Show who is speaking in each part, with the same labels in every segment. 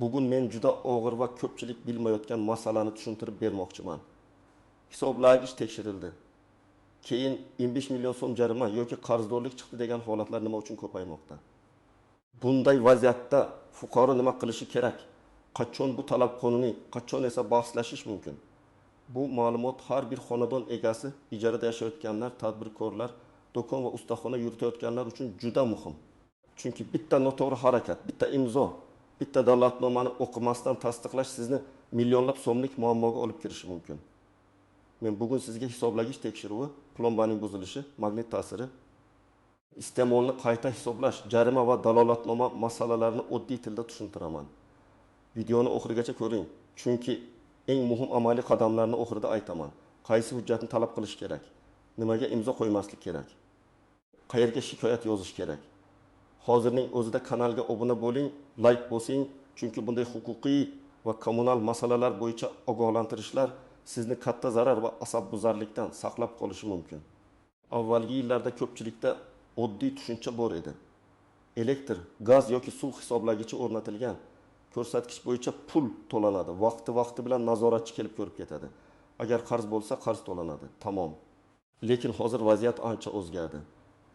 Speaker 1: Bugun men juda og'ir va ko'pchilik bilmayotgan masalani tushuntirib bermoqchiman. Hisoblagich tekshirildi. Keyin 25 million so'm jarima yoki qarzdorlik chiqdi degan holatlar nima uchun ko'paymoqda? Bunday vaziyatda fuqaro nima qilishi kerak? Qachon bu talab qonuniy, qachon esa bahslashish mumkin? Bu ma'lumot har bir xonadon egasi, ijarada yashayotganlar, tadbirkorlar, do'kon va ustaxona yuritayotganlar uchun juda muhim. Chunki bitta noto'g'ri harakat, bitta imzo, bitta davlatnomani o'qimasdan tasdiqlash sizni millionlab so'mlik muammoga olib kirishi mumkin. Men bugun sizga hisoblagich tekshiruvi, plombaning buzilishi, magnit ta'siri, iste'molni qayta hisoblash, jarima va dalolatnoma masalalarini oddiy tilda tushuntiraman. Videoni oxirigacha ko'ring, chunki eng muhim amaliy qadamlarni oxirida aytaman. Qaysi hujjatni talab qilish kerak? Nimaga imzo qo'ymaslik kerak? Qayerga shikoyat yozish kerak? Hozirning o'zida kanalga obuna bo'ling, like bosing, chunki bunday huquqiy va kommunal masalalar bo'yicha ogohlantirishlar sizni katta zarar va asabbuzarlikdan saqlab qolishi mumkin. Avvalgi yillarda ko'pchilikda oddiy tushuncha bor edi. Elektr, gaz yoki suv hisoblagichi o'rnatilgan. Ko'rsatkich bo'yicha pul to'lanadi. Vaqti bilan nazoratchi kelib ko'rib ketadi. Agar qarz bo'lsa, qarz to'lanadi. Tamom. Lekin hozir vaziyat ancha o'zgardi.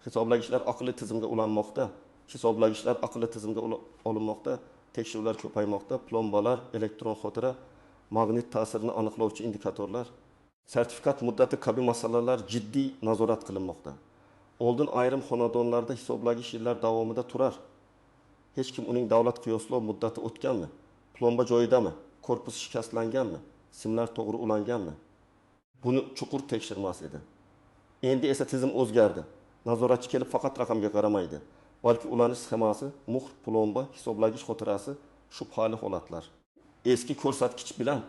Speaker 1: Hisoblagichlar aqlli tizimga ulanmoqda, hisoblagichlar aqlli tizimga olinmoqda, tekshiruvlar ko'paymoqda, plombalar, elektron xotira, magnit ta'sirini aniqlovchi indikatorlar, sertifikat muddati kabi masalalar jiddiy nazorat qilinmoqda. Oldin ayrim xonadonlarda hisoblagich yillar davomida turar. Hech kim uning davlat qiyoslov muddati o'tganmi? Plomba joyidami? Korpus shikastlanganmi? Simlar to'g'ri ulanganmi? Buni chuqur tekshirmas edi. Endi esa tizim o'zgardi. Nazoratchi kelib faqat raqamga qaramaydi, balki ulanish sxemasi, muhr, plomba, hisoblagich xotirasi, shubhali holatlar. Eski ko'rsatkich bilan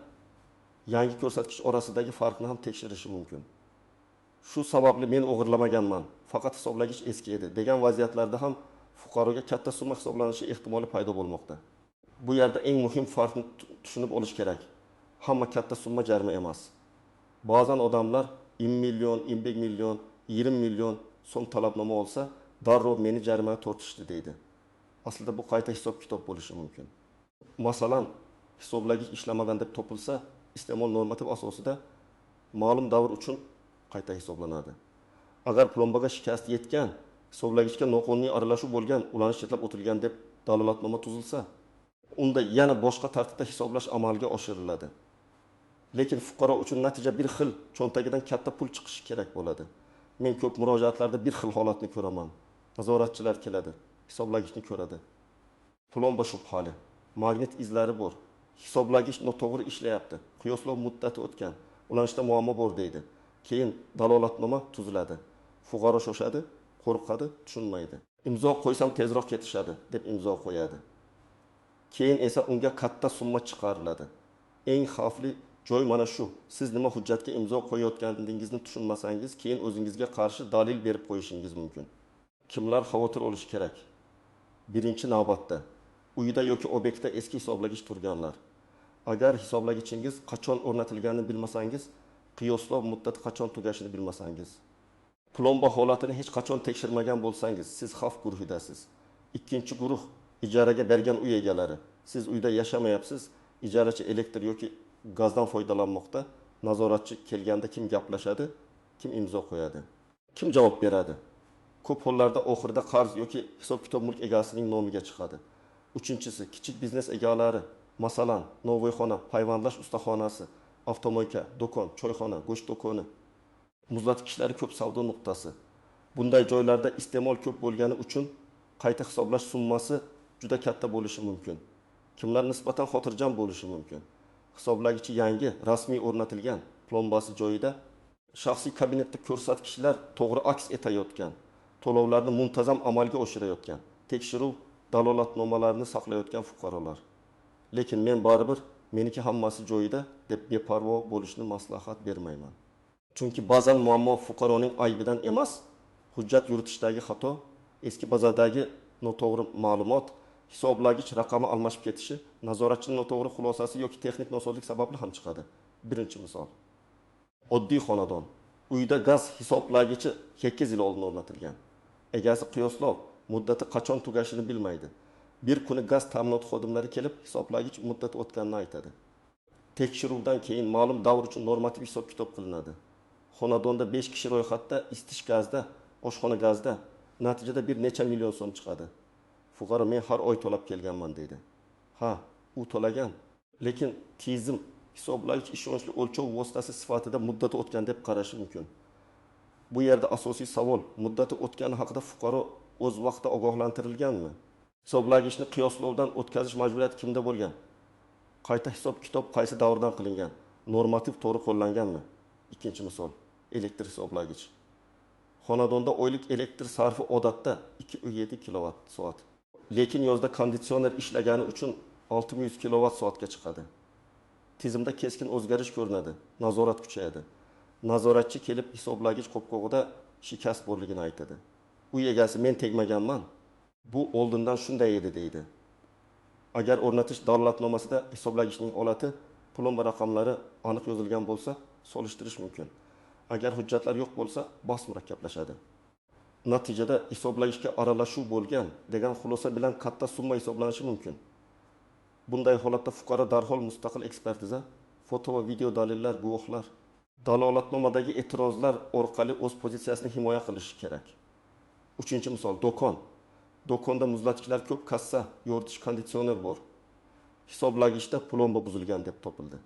Speaker 1: yangi ko'rsatkich orasidagi farqni ham tekshirishi mumkin. Shu sababli men o'g'irlamaganman, faqat hisoblagich eski edi degan vaziyatlarda ham fuqaroga katta summa hisoblanishi ehtimoli paydo bo'lmoqda. Bu yerda eng muhim farqni tushunib olish kerak. Hamma katta summa jarima emas. Ba'zan odamlar 20 million, 25 million, 20 million so'm talabnoma olsa, darrov meni jarimaga tortishdi deydi. Aslida bu qayta hisob-kitob bo'lishi mumkin. Masalan, hisoblagich ishlamagan deb topilsa, iste'mol normativ asosida ma'lum davr uchun qayta hisoblanadi. Agar plombaga shikast yetgan, hisoblagichga noqonuniy aralashuv bo'lgan, ulanish chetlab o'tilgan deb dalolatnoma tuzilsa, unda yana boshqa tartibda hisoblash amalga oshiriladi. Lekin fuqaro uchun natija bir xil, cho'ntagidan katta pul chiqishi kerak bo'ladi. Men ko'p murojaatlarda bir xil holatni ko'raman. Nazoratchilar keladi, hisoblagichni ko'radi. Plomba shubhali, magnit izlari bor. Hisoblagich noto'g'ri ishlayapti. Qiyoslov muddati o'tgan, ulanishda muammo bor deydi. Keyin dalolatnoma tuziladi. Fuqaro shoshadi, qo'rqadi, tushunmaydi. Imzo qo'ysam tezroq ketishadi deb imzo qo'yadi. Keyin esa unga katta summa chiqariladi. Eng xavfli joy mana shu. Siz nima hujjatga imzo qo'yayotganingizni tushunmasangiz, keyin o'zingizga qarshi dalil berib qo'yishingiz mumkin. Kimlar xavotir olish kerak? Birinchi navbatda uyda yoki obyektda eski hisoblagich turganlar. Agar hisoblagichingiz qachon o'rnatilganini bilmasangiz, qiyoslov muddati qachon tugashini bilmasangiz, plomba holatini hech qachon tekshirmagan bo'lsangiz, siz xavf guruhidasiz. Ikkinchi guruh ijaraga bergan uy egalari. Siz uyda yashamayapsiz, ijarachi elektr yoki gazdan foydalanmoqda. Nazoratchi kelganda kim gaplashadi, kim imzo qo'yadi, kim javob beradi? Ko'p hollarda oxirida qarz yoki hisob-kitob mulk egasining nomiga chiqadi. Uchinchisi, kichik biznes egalari, masalan, novvoyxona, payvandlash ustaxonasi, avtomoyka, do'kon, choyxona, go'sht do'koni, muzlatgichlar ko'p savdo nuqtasi. Bunday joylarda iste'mol ko'p bo'lgani uchun qayta hisoblash summasi juda katta bo'lishi mumkin. Kimlar nisbatan xotirjam bo'lishi mumkin? Hisoblagichi yangi, rasmiy o'rnatilgan, plombasi joyida, shaxsiy kabinetda ko'rsatkichlar to'g'ri aks etayotgan, to'lovlarni muntazam amalga oshirayotgan, tekshiruv dalolatnomalarini saqlayotgan fuqarolar. Lekin men baribir meniki hammasi joyida deb beparvo bo'lishni maslahat bermayman. Chunki ba'zan muammo fuqaroning aybidan emas, hujjat yuritishdagi xato, eski bazadagi noto'g'ri ma'lumot, hisoblagich raqami almashib ketishi, nazoratchining noto'g'ri xulosasi yoki texnik nosozlik sababli ham chiqadi. Birinchi misol. Oddiy xonadon. Uyda gaz hisoblagichi 8 yil oldin o'rnatilgan. Egasi qiyoslov muddati qachon tugashini bilmaydi. Bir kuni gaz ta'minot xodimlari kelib hisoblagich muddati o'tganini aytadi. Tekshiruvdan keyin ma'lum davr uchun normativ hisob kitob qilinadi. Xonadonda 5 kishi ro'yxatda, isitish gazda, oshxona gazda, natijada bir necha million so'm chiqadi. Fuqaro men har oy to'lab kelganman deydi. Ha, u to'lagan, lekin tizim hisoblagich ishonchli o'lchov vositasi sifatida muddati o'tgan deb qarashi mumkin. Bu yerda asosiy savol, muddati o'tgani haqida fuqaro o'z vaqtida ogohlantirilganmi? Hisoblagichni qiyoslovdan o'tkazish majburiyati kimda bo'lgan? Qayta hisob kitob qaysi davrdan qilingan? Normativ to'g'ri qo'llanganmi? Ikkinchi misol, elektr hisoblagich. Xonadonda oylik elektr sarfi odatda 207 kilovat soat. Lekin yozda konditsioner ishlagani uchun 600 kilovat soatga chiqadi. Tizimda keskin o'zgarish ko'rinadi, nazorat kuchayadi. Nazoratchi kelib hisoblagich qopqog'ida shikast borligini aytadi. Uy egasi men tegmaganman. Bu oldindan shunday edi deydi. Agar o'rnatish dalolatnomasida hisoblagichning holati, plomba raqamlari aniq yozilgan bo'lsa, solishtirish mumkin. Agar hujjatlar yo'q bo'lsa, bos murakkablashadi. Natijada hisoblagichga aralashuv bo'lgan degan xulosa bilan katta summa hisoblanishi mumkin. Bunday holatda fuqaro darhol mustaqil ekspertiza, foto va video dalillar, guvohlar, dalolatnomadagi e'tirozlar orqali o'z pozitsiyasini himoya qilishi kerak. Uchinchi misol, do'kon. Do'konda muzlatgichlar ko'p, kassa, yoritish konditsioner bor. Hisoblagichda plomba buzilgan deb topildi.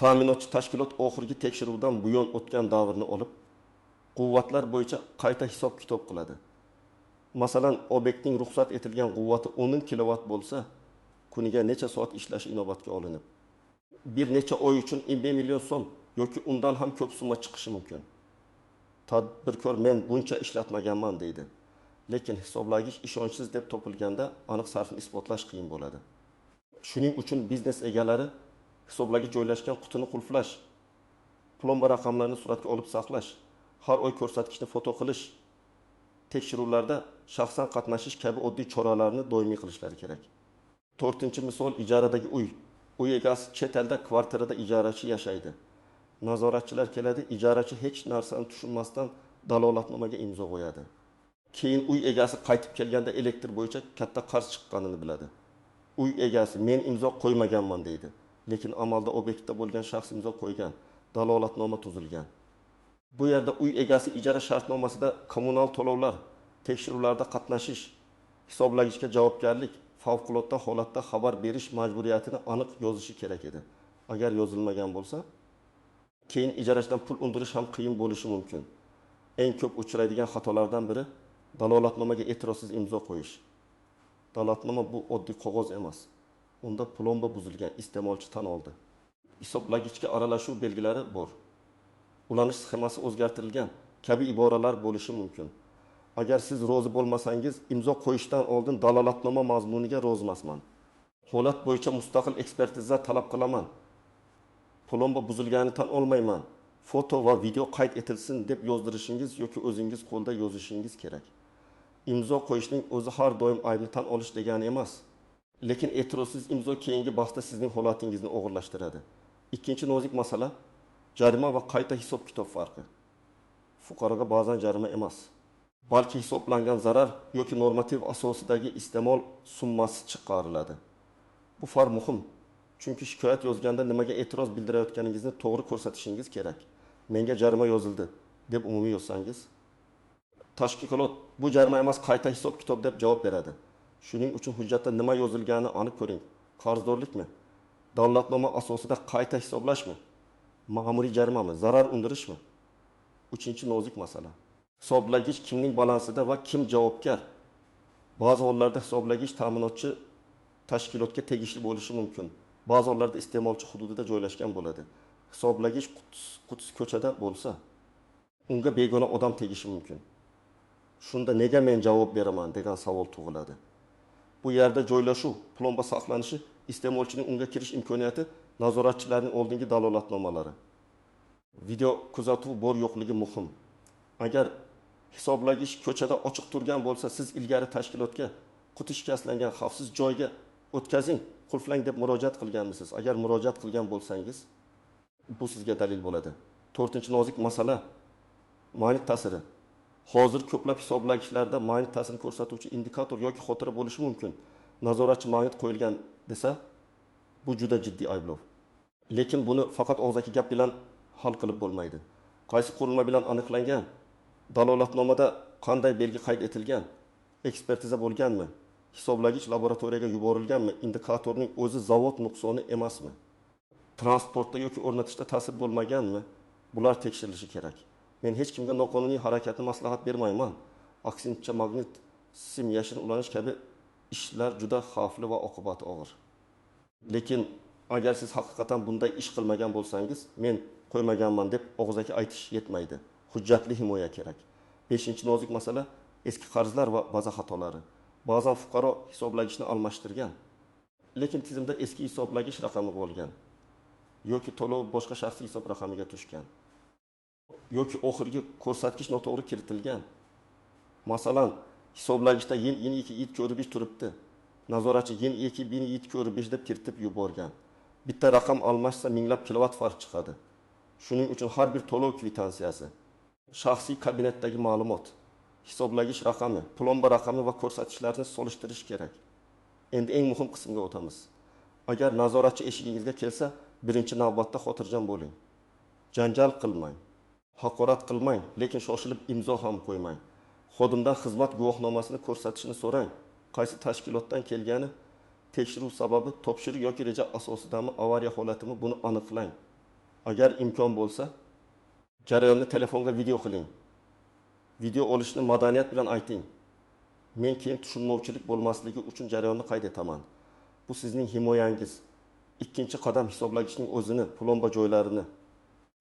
Speaker 1: Ta'minotchi tashkilot oxirgi tekshiruvdan buyon o'tgan davrni olib, quvvatlar bo'yicha qayta hisob kitob qiladi. Masalan, obyektning ruxsat etilgan quvvati 10 kilovat bo'lsa, kuniga necha soat ishlashi inobatga olinib, bir necha oy uchun 1 million so'm yoki undan ham ko'p summa chiqishi mumkin. Tadbirkor men buncha ishlatmaganman deydi. Lekin hisoblagich ishonchsiz deb topilganda aniq sarfni isbotlash qiyin bo'ladi. Shuning uchun biznes egalari hisoblagich joylashgan qutini qulflash, plomba raqamlarini suratga olib saqlash, har oy ko'rsatkichni foto qilish, tekshiruvlarda shaxsan qatnashish kabi oddiy choralarni doimiy qilishlari kerak. 4-misol, ijaradagi uy. Uy egasi chet elda kvartirada ijarachi yashaydi. Nazoratchilar keladi, ijarachi hech narsani tushunmasdan dalolatnomaga imzo qo'yadi. Keyin uy egasi qaytib kelganda elektr bo'yicha katta qarz chiqqanini biladi. Uy egasi men imzo qo'ymaganman deydi. Lekin amalda obyektda bo'lgan shaxs imzo qo'ygan, dalolatnoma tuzilgan. Bu yerda uy egasi ijara shartnomasida kommunal to'lovlar, tekshiruvlarda qatnashish, hisoblagichga javobgarlik, favqulodda holatda xabar berish majburiyatini aniq yozishi kerak edi. Agar yozilmagan bo'lsa, keyin ijarachidan pul undirish ham qiyin bo'lishi mumkin. Eng ko'p uchraydigan xatolardan biri dalolatnomaga e'tirozsiz imzo qo'yish. Dalolatnoma bu oddiy qog'oz emas. Unda plomba buzilgan, iste'molchi tan oldi. Hisoblagichga aralashuv belgilari bor. Ulanish sxemasi o'zgartirilgan kabi iboralar bo'lishi mumkin. Agar siz rozi bo'lmasangiz, imzo qo'yishdan oldin dalolatnoma mazmuniga rozimasman. Holat bo'yicha mustaqil ekspertiza talab qilaman. Plomba buzilganini tan olmayman. Foto va video qayd etilsin deb yozdirishingiz yoki o'zingiz qo'lda yozishingiz kerak. Imzo qo'yishning o'zi har doim aybni tan olish degani emas. Lekin e'tirozsiz imzo keyingi bahsda sizning holatingizni og'irlashtiradi. Ikkinchi nozik masala jarima va qayta hisob kitob farqi. Fuqaroga ba'zan jarima emas, balki hisoblangan zarar yoki normativ asosidagi iste'mol summasi chiqariladi. Bu farq muhim. Chunki shikoyat yozganda nimaga e'tiroz bildirayotganingizni to'g'ri ko'rsatishingiz kerak. Menga jarima yozildi deb umumiy yozsangiz, tashkilot bu jarima emas, qayta hisob kitob deb javob beradi. Shuning uchun hujjatda nima yozilganini aniq ko'ring. Qarzdorlikmi? Davlatnoma asosida qayta hisoblashmi? Ma'muriy jarimami? Zarar undirishmi? 3-nozik masala. Hisoblagich kimning balansida va kim javobgar? Ba'zi hollarda hisoblagich ta'minotchi tashkilotga tegishli bo'lishi mumkin. Ba'zi hollarda iste'molchi hududida joylashgan bo'ladi. Hisoblagich qutis ko'chada bo'lsa, unga begona odam tegishi mumkin. Shunda nega men javob beraman degan savol tug'iladi. Bu yerda joylashuv, plomba saqlanishi, iste'molchining unga kirish imkoniyati, nazoratchilarning oldingi dalolatnomalari. Video kuzatuv bor yo'qligi muhim. Agar hisoblagich ko'chada ochiq turgan bo'lsa, siz ilgari tashkilotga quti shikastlangan xavfsiz joyga o'tkazing, qulflang deb murojaat qilganmisiz? Agar murojaat qilgan bo'lsangiz, bu sizga dalil bo'ladi. 4-nozik masala magnit ta'siri. Hozir ko'plab hisoblagichlarda magnit ta'sirini ko'rsatuvchi indikator yoki xotira bo'lishi mumkin. nazoratchi magnit qo'yilgan desa, bu juda jiddiy ayblov. Lekin buni faqat og'zaki gap bilan hal qilib bo'lmaydi. Qaysi qurilma bilan aniqlangan, dalolatnomada qanday belgi qayd etilgan, ekspertiza bo'lganmi, hisoblagich laboratoriyaga yuborilganmi, indikatorning o'zi zavod nuqsoni emasmi, transportda yoki o'rnatishda ta'sir bo'lmaganmi, bular tekshirilishi kerak. Men hech kimga noqonuniy harakatni maslahat bermayman. Aksincha, magnit sim yashin ulanish kabi ishlar juda xavfli va oqibati og'ir. Lekin agar siz haqiqatan bunday ish qilmagan bo'lsangiz, men qo'ymaganman deb og'zaki aytish yetmaydi. Hujjatli himoya kerak. 5-nozik masala eski qarzlar va baza xatolari. Ba'zan fuqaro hisoblagichni almashtirgan, lekin tizimda eski hisoblagich raqami bo'lgan yoki to'lov boshqa shaxsiy hisob raqamiga tushgan yoki oxirgi ko'rsatkich noto'g'ri kiritilgan. Masalan, hisoblagichda yin 2 ko'rish turibdi. Nazoratchi yin 2 bin 2 ko'rish deb kiritib yuborgan. Bitta raqam almashsa minglab kilovat farq chiqadi. Shuning uchun har bir to'lov kvitansiyasi, shaxsiy kabinetdagi ma'lumot, hisoblagich raqami, plomba raqami va ko'rsatkichlarni solishtirish kerak. Endi eng muhim qismga o'tamiz. Agar nazoratchi eshigingizga kelsa, birinchi navbatda xotirjam bo'ling. Janjal qilmang, haqorat qilmang, lekin shoshilib imzo ham qo'ymang. Xodimdan xizmat guvohnomasini ko'rsatishni so'rang. Qaysi tashkilotdan kelgani, tekshiruv sababi, topshiriq yoki reja asosidami, avariya holatimi, buni aniqlang. Agar imkon bo'lsa, jarayonni telefonga video qiling. Video olishni madaniyat bilan ayting. Men keyin tushunmovchilik bo'lmasligi uchun jarayonni qayd etaman. Bu sizning himoyangiz. Ikkinchi qadam, hisoblagichning o'zini, plomba joylarini,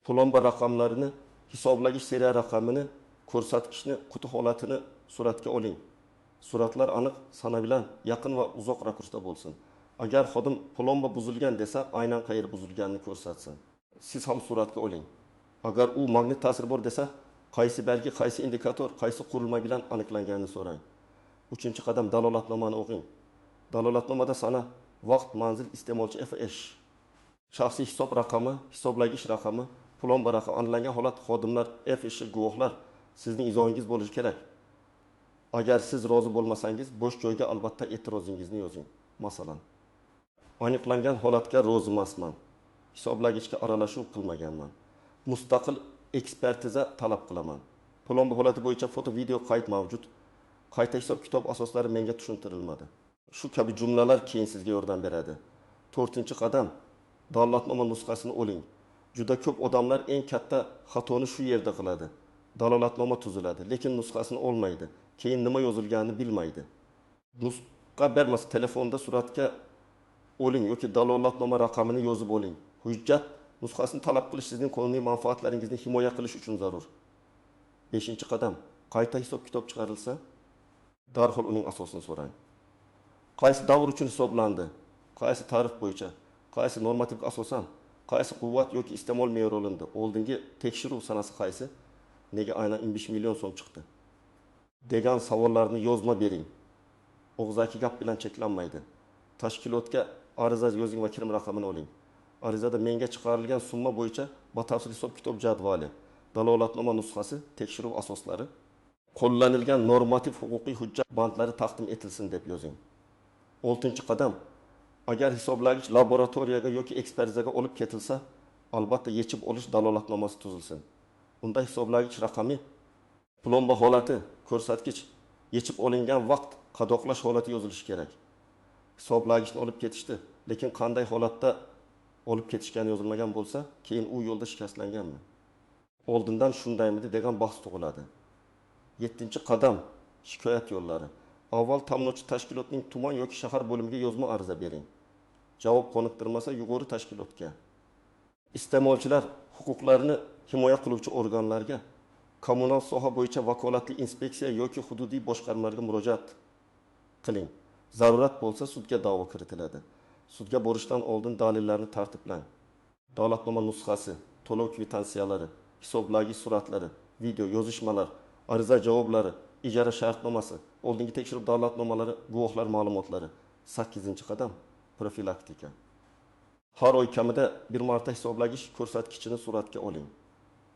Speaker 1: plomba raqamlarini, hisoblagich seriya raqamini, ko'rsatkichni, quti holatini suratga oling. Suratlar aniq, sana bilan yaqin va uzoq rakursda bo'lsin. Agar xodim plomba buzilgan desa, aynan qayerda buzilganini ko'rsatsin. Siz ham suratga oling. Agar u magnit ta'sir bor desa, qaysi belgi, qaysi indikator, qaysi qurilma bilan aniqlanganini so'rang. 3-qadam, dalolatnomani o'qing. Dalolatnomada sana, vaqt, manzil, iste'molchi FH, shaxsiy hisob raqami, hisoblagich raqami, plomba raqami, aniqlangan holat, xodimlar, FH, guvohlar sizning izohingiz bo'lishi kerak. Agar siz rozi bo'lmasangiz, bo'sh joyga albatta e'tirozingizni yozing. Masalan, aniqlangan holatga rozi emasman. Hisoblagichga aralashuv qilmaganman. Mustaqil ekspertiza talab qilaman. Plomba holati bo'yicha foto, video qayd mavjud. Qayta hisob kitob asoslari menga tushuntirilmadi. Shu kabi jumlalar keyin sizga yordam beradi. 4-qadam, dalolatnoma nusxasini oling. Juda ko'p odamlar eng katta xatoni shu yerda qiladi. Dalolatnoma tuziladi, lekin nusxasini olmaydi. Keyin nima yozilganini bilmaydi. Nusxa bermasa, telefonda suratga oling yoki dalolatnoma raqamini yozib oling. Hujjat nusxasini talab qilish sizning qonuniy manfaatlaringizni himoya qilish uchun zarur. 5-qadam, qayta hisob kitob chiqarilsa, darhol uning asosini so'rang. Qaysi davr uchun hisoblandi? Qaysi tarif bo'yicha? Qaysi normativga asosan? Qaysi quvvat yoki iste'mol me'yori olindi? Oldingi tekshiruv sanasi qaysi? Nega aynan 15 million so'm chiqdi? Degan savollarni yozma bering. Og'zaki gap bilan cheklanmaydi. Tashkilotga ariza yozing va kirim raqamini oling. Arizada menga chiqarilgan summa bo'yicha batafsil hisob kitob jadvali, dalolatnoma nusxasi, tekshiruv asoslari, qo'llanilgan normativ huquqiy hujjat bandlari taqdim etilsin deb yozing. 6-qadam, agar hisoblagich laboratoriyaga yoki ekspertizaga olib ketilsa, albatta yechib olish dalolatnomasi tuzilsin. Unda hisoblagich raqami, plomba holati, ko'rsatkich, yechib olingan vaqt, qadoqlash holati yozilishi kerak. Hisoblagichni olib ketishdi, lekin qanday holatda olib ketishgani yozilmagan bo'lsa, keyin u yo'lda shikastlanganmi? Oldindan shundaymidi degan bahs tug'iladi. 7-qadam, shikoyat yo'llari. Avval ta'minlovchi tashkilotning tuman yoki shahar bo'limiga yozma ariza bering. Javob qoniqtirmasa, yuqori tashkilotga. Iste'molchilar huquqlarini himoya qiluvchi organlarga, kommunal soha bo'yicha vakolatli inspeksiya yoki hududiy boshqarmalarga murojaat qiling. Zarurat bo'lsa, sudga da'vo kiritiladi. Sudga borishdan oldin dalillarni tartiblang. Dalolatnoma nusxasi, to'lov kvitansiyalari, hisoblagich suratlari, video yozishmalar, ariza javoblari, ijara shartnomasi, oldingi tekshiruv dalolatnomalari, guvohlar ma'lumotlari. 8-qadam, profilaktika. Har oy kamida bir marta hisoblagich ko'rsatkichini suratga oling.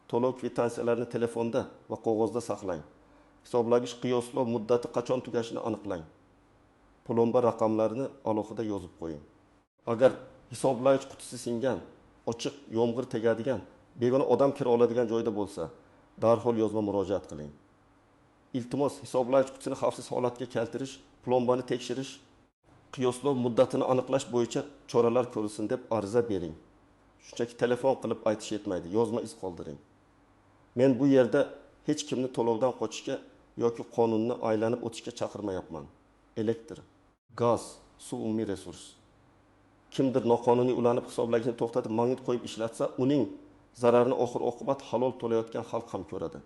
Speaker 1: To'lov kvitansiyalarini telefonda va qog'ozda saqlang. Hisoblagich qiyoslov muddati qachon tugashini aniqlang. plomba raqamlarini alohida yozib qo'ying. Agar hisoblagich qutisi singan, ochiq yomg'ir tegadigan, begona odam kira oladigan joyda bo'lsa, darhol yozma murojaat qiling. Iltimos, hisoblagich qutisini xavfsiz holatga keltirish, plombani tekshirish, qiyoslov muddatini aniqlash bo'yicha choralar ko'rilsin deb ariza bering. Shunchaki telefon qilib aytish yetmaydi, yozma iz qoldiring. Men bu yerda hech kimni to'lovdan qochishga yoki qonunni aylanib o'tishga chaqirmayapman. Elektr, gaz, suv umumiy resurs. Kimdir noqonuniy ulanib hisoblagichni to'xtatib magnit qo'yib ishlatsa, uning zararini oxir-oqibat halol to'layotgan xalq ham ko'radi.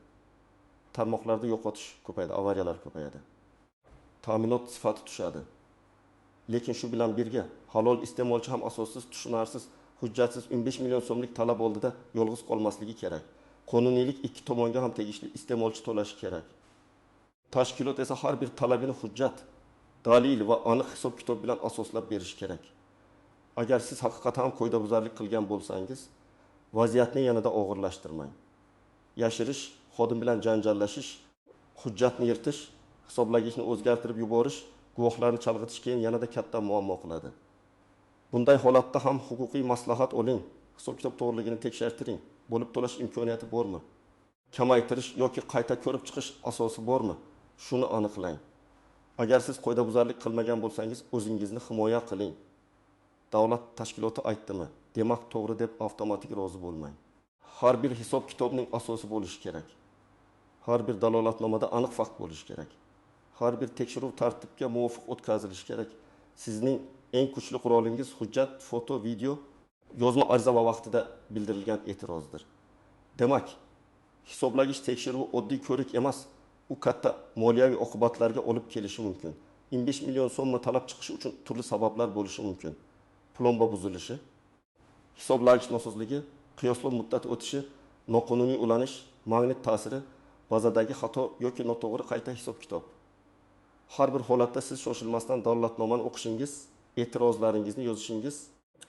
Speaker 1: Tarmoqlarda yo'qotish ko'payadi, avariyalar ko'payadi. Ta'minot sifati tushadi. Lekin shu bilan birga halol iste'molchi ham asossiz, tushunarsiz, hujjatsiz 15 million so'mlik talab oldida yolg'iz qolmasligi kerak. Qonuniylik ikki tomonga ham tegishli, iste'molchi to'lashi kerak. Tashkilot esa har bir talabini hujjat, dalil va aniq hisob-kitob bilan asoslab berish kerak. Agar siz haqiqatan qoidabuzarlik qilgan bo'lsangiz, vaziyatni yanada og'irlashtirmang. Yashirish, xodim bilan janjallashish, hujjatni yirtish, hisoblagichni o'zgartirib yuborish, guvohlarni chalg'itish keyin yanada katta muammo qiladi. Bunday holatda ham huquqiy maslahat oling, hisob-kitob to'g'riligini tekshirtiring. Bo'lib to'lash imkoniyati bormi? Kamaytirish yoki qayta ko'rib chiqish asosi bormi? Shuni aniqlang. Agar siz qoidabuzarlik qilmagan bo'lsangiz, o'zingizni himoya qiling. Davlat tashkiloti aytdimi? Demak, to'g'ri deb avtomatik rozi bo'lmang. Har bir hisob-kitobning asosi bo'lishi kerak. Har bir dalolatnomada aniq fakt bo'lishi kerak. Har bir tekshiruv tartibga muvofiq o'tkazilishi kerak. Sizning eng kuchli qurolingiz hujjat, foto, video, yozma ariza va vaqtida bildirilgan e'tirozdir. Demak, hisoblagich tekshiruvi oddiy ko'rik emas, u katta moliyaviy oqibatlarga olib kelishi mumkin. 15 million so'mni talab chiqishi uchun turli sabablar bo'lishi mumkin. Plomba buzilishi, hisoblagich nosozligi, qiyoslov muddati o'tishi, noqonuniy ulanish, magnit ta'siri, bazadagi xato yoki noto'g'ri qayta hisob-kitob. Har bir holatda siz shoshilmasdan dalolatnomani o'qishingiz, e'tirozlaringizni yozishingiz,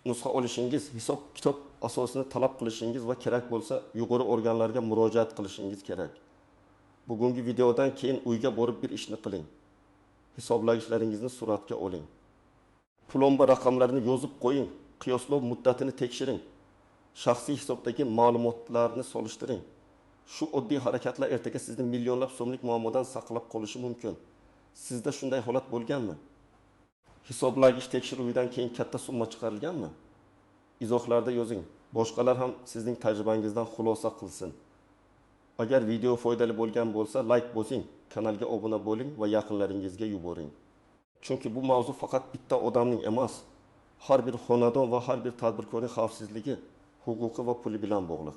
Speaker 1: nusxa olishingiz, hisob-kitob asosini talab qilishingiz va kerak bo'lsa yuqori organlarga murojaat qilishingiz kerak. Bugungi videodan keyin uyga borib bir ishni qiling. Hisoblagichlaringizni suratga oling. Plomba raqamlarini yozib qo'ying, qiyoslov muddatini tekshiring. Shaxsiy hisobdagi ma'lumotlarni solishtiring. Shu oddiy harakatlar ertaga sizni millionlab so'mlik muammodan saqlab qolishi mumkin. Sizda shunday holat bo'lganmi? Hisoblagich tekshiruvidan keyin katta summa chiqarilganmi? Izohlarda yozing. Boshqalar ham sizning tajribangizdan xulosa qilsin. Agar video foydali bo'lgan bo'lsa, like bosing, kanalga obuna bo'ling va yaqinlaringizga yuboring. Chunki bu mavzu faqat bitta odamning emas, har bir xonadon va har bir tadbirkorning xavfsizligi, huquqi va puli bilan bog'liq.